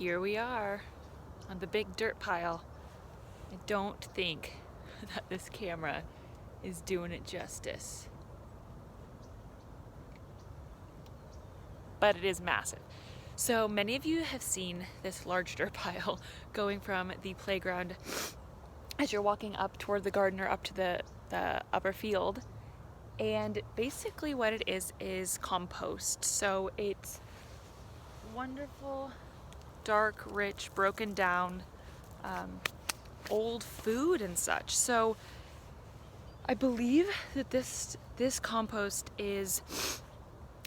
here we are on the big dirt pile. I don't think that this camera is doing it justice, but it is massive. So many of you have seen this large dirt pile going from the playground as you're walking up toward the garden or up to the upper field. And basically what it is compost. So it's wonderful, dark, rich, broken down, old food and such. So I believe that this compost is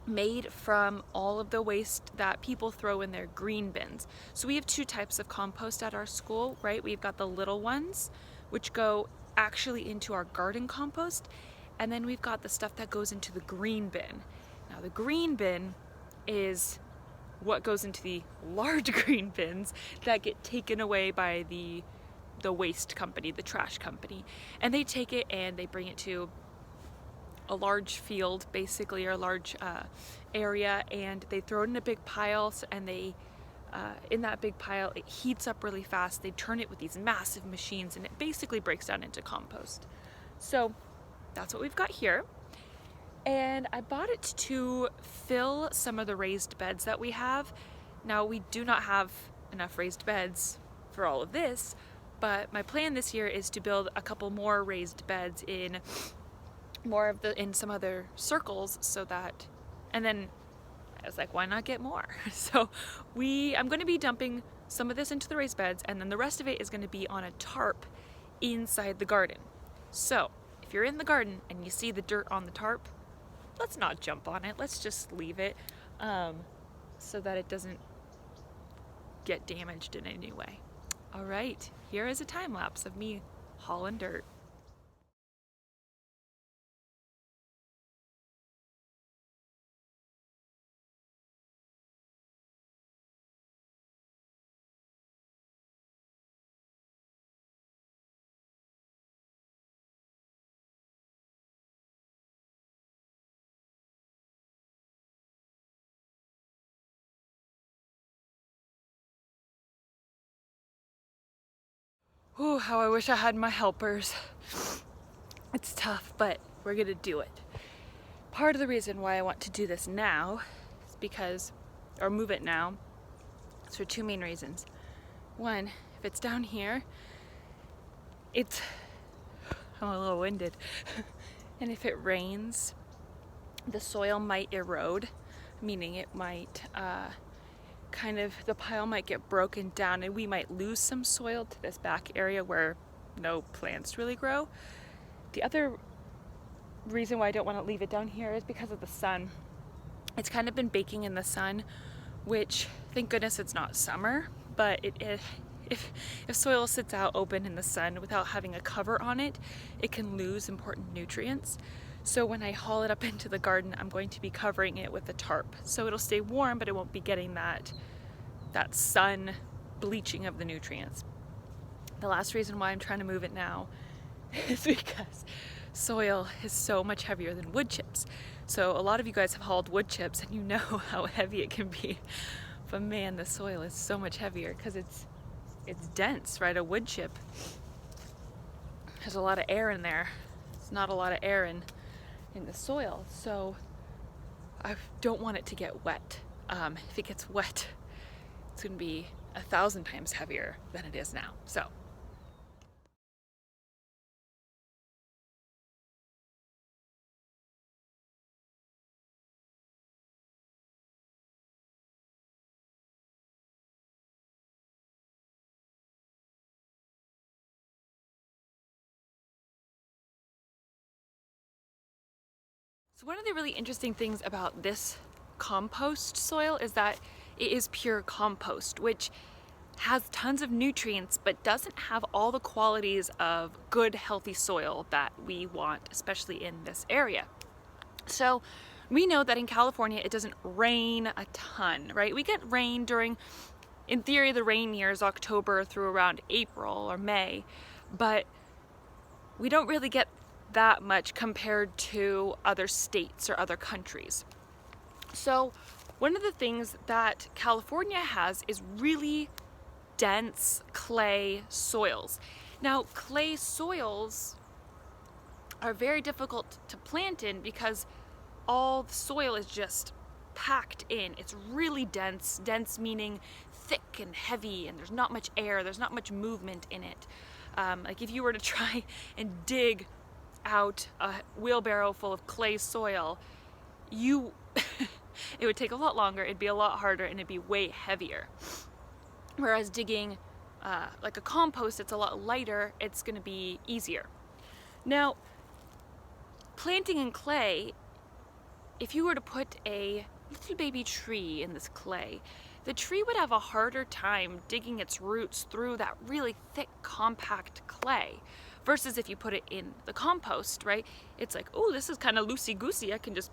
made from all of the waste that people throw in their green bins. So we have two types of compost at our school, right? We've got the little ones, which go actually into our garden compost, and then we've got the stuff that goes into the green bin. Now the green bin is what goes into the large green bins that get taken away by the waste company, the trash company. And they take it and they bring it to a large field, basically, or a large area, and they throw it in a big pile, and they in that big pile it heats up really fast. They turn it with these massive machines and it basically breaks down into compost. So that's what we've got here. And I bought it to fill some of the raised beds that we have. Now we do not have enough raised beds for all of this, but my plan this year is to build a couple more raised beds in some other circles, so that, and then I was like, why not get more? So I'm going to be dumping some of this into the raised beds, and then the rest of it is going to be on a tarp inside the garden. So if you're in the garden and you see the dirt on the tarp, let's not jump on it. Let's just leave it so that it doesn't get damaged in any way. All right, here is a time lapse of me hauling dirt. Ooh, how I wish I had my helpers. It's tough, but we're gonna do it. Part of the reason why I want to do this now is because, or move it now, is for two main reasons. One, if it's down here, I'm a little winded, and if it rains, the soil might erode, meaning it might the pile might get broken down and we might lose some soil to this back area where no plants really grow. The other reason why I don't want to leave it down here is because of the sun. It's kind of been baking in the sun, which, thank goodness it's not summer, but if soil sits out open in the sun without having a cover on it, it can lose important nutrients. So when I haul it up into the garden, I'm going to be covering it with a tarp. So it'll stay warm, but it won't be getting that sun bleaching of the nutrients. The last reason why I'm trying to move it now is because soil is so much heavier than wood chips. So a lot of you guys have hauled wood chips and you know how heavy it can be. But man, the soil is so much heavier because it's dense, right? A wood chip has a lot of air in there. It's not a lot of air in the soil, so I don't want it to get wet. If it gets wet, it's going to be 1,000 times heavier than it is now. So one of the really interesting things about this compost soil is that it is pure compost, which has tons of nutrients but doesn't have all the qualities of good, healthy soil that we want, especially in this area. So we know that in California it doesn't rain a ton, right? We get rain in theory, the rain year is October through around April or May, but we don't really get that much compared to other states or other countries. So One of the things that California has is really dense clay soils. Now, clay soils are very difficult to plant in because all the soil is just packed in. It's really dense, dense meaning thick and heavy, and there's not much air, there's not much movement in it. Like if you were to try and dig out a wheelbarrow full of clay soil, it would take a lot longer, it'd be a lot harder, and it'd be way heavier. Whereas digging like a compost, it's a lot lighter, it's gonna be easier. Now, planting in clay, if you were to put a little baby tree in this clay, the tree would have a harder time digging its roots through that really thick, compact clay. Versus if you put it in the compost, right? It's like, oh, this is kind of loosey-goosey. I can just,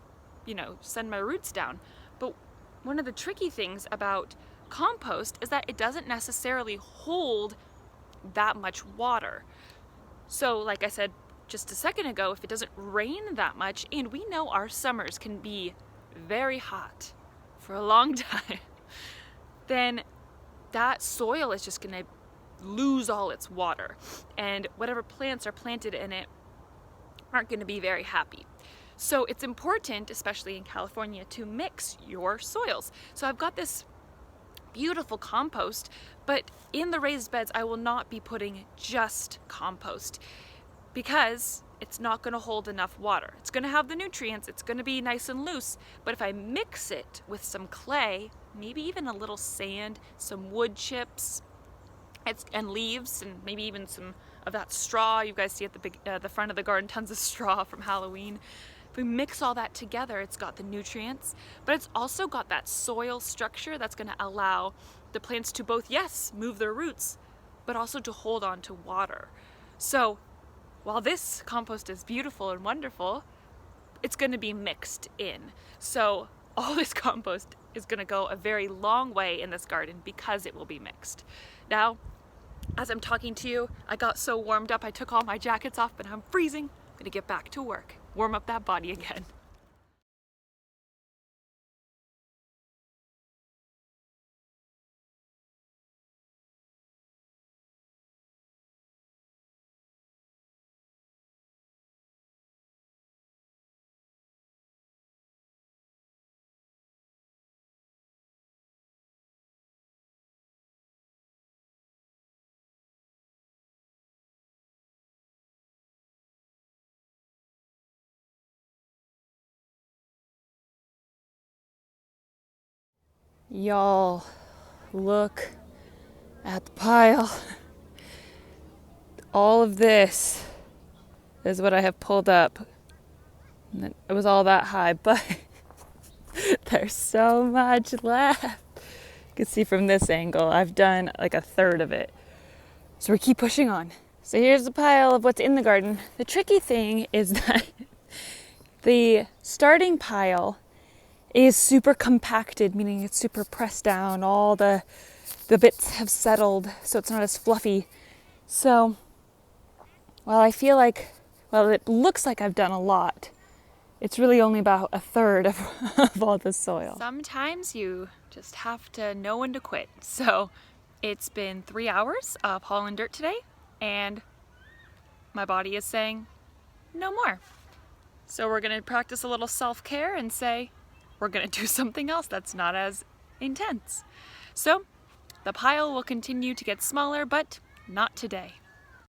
send my roots down. But one of the tricky things about compost is that it doesn't necessarily hold that much water. So like I said just a second ago, if it doesn't rain that much, and we know our summers can be very hot for a long time, then that soil is just going to lose all its water, and whatever plants are planted in it aren't going to be very happy. So it's important, especially in California, to mix your soils. So I've got this beautiful compost, but in the raised beds I will not be putting just compost because it's not going to hold enough water. It's going to have the nutrients, it's going to be nice and loose, but if I mix it with some clay, maybe even a little sand, some wood chips, and leaves, and maybe even some of that straw you guys see at the front of the garden, tons of straw from Halloween. If we mix all that together, it's got the nutrients, but it's also got that soil structure that's going to allow the plants to both, yes, move their roots, but also to hold on to water. So while this compost is beautiful and wonderful, it's going to be mixed in. So all this compost is going to go a very long way in this garden because it will be mixed. Now, as I'm talking to you, I got so warmed up, I took all my jackets off, but I'm freezing. I'm gonna get back to work, warm up that body again. Y'all, look at the pile. All of this is what I have pulled up. It was all that high, but there's so much left. You can see from this angle, I've done like a third of it. So we keep pushing on. So here's the pile of what's in the garden. The tricky thing is that the starting pile is super compacted, meaning it's super pressed down. All the bits have settled, so it's not as fluffy. So while it looks like I've done a lot, it's really only about a third of all the soil. Sometimes you just have to know when to quit. So it's been 3 hours of Haulin Dirt today, and my body is saying no more. So we're gonna practice a little self-care and say, we're gonna do something else that's not as intense. So the pile will continue to get smaller, but not today.